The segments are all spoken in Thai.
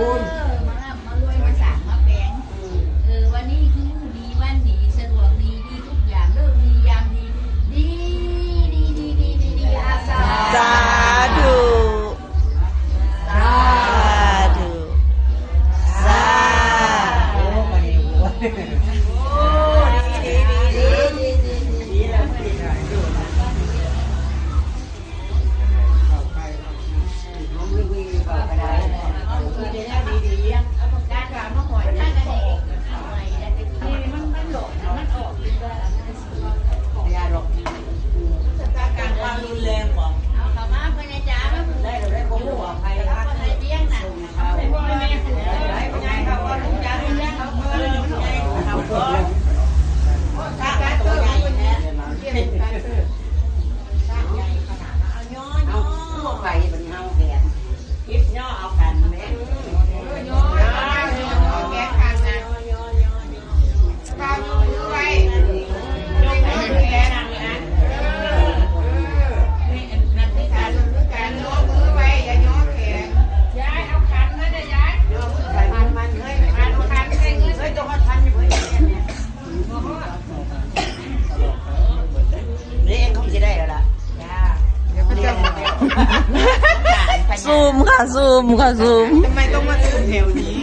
ารวยมาสั่งมาแปลงวันนี้คือดีวันดีสะดวกดีทุกอย่างเลิกดียามดีดีอาสาสาธุสาธุสาซูมค่ะซูมทำไมต้องมาซูมแถวนี้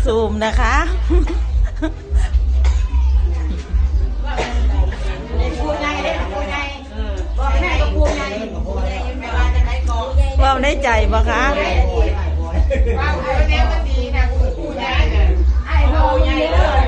ซูมนะคะว่าได้ใจปะคะว่าแนวมันดีนะกูใหญ่ไอ้โบใหญ่เลย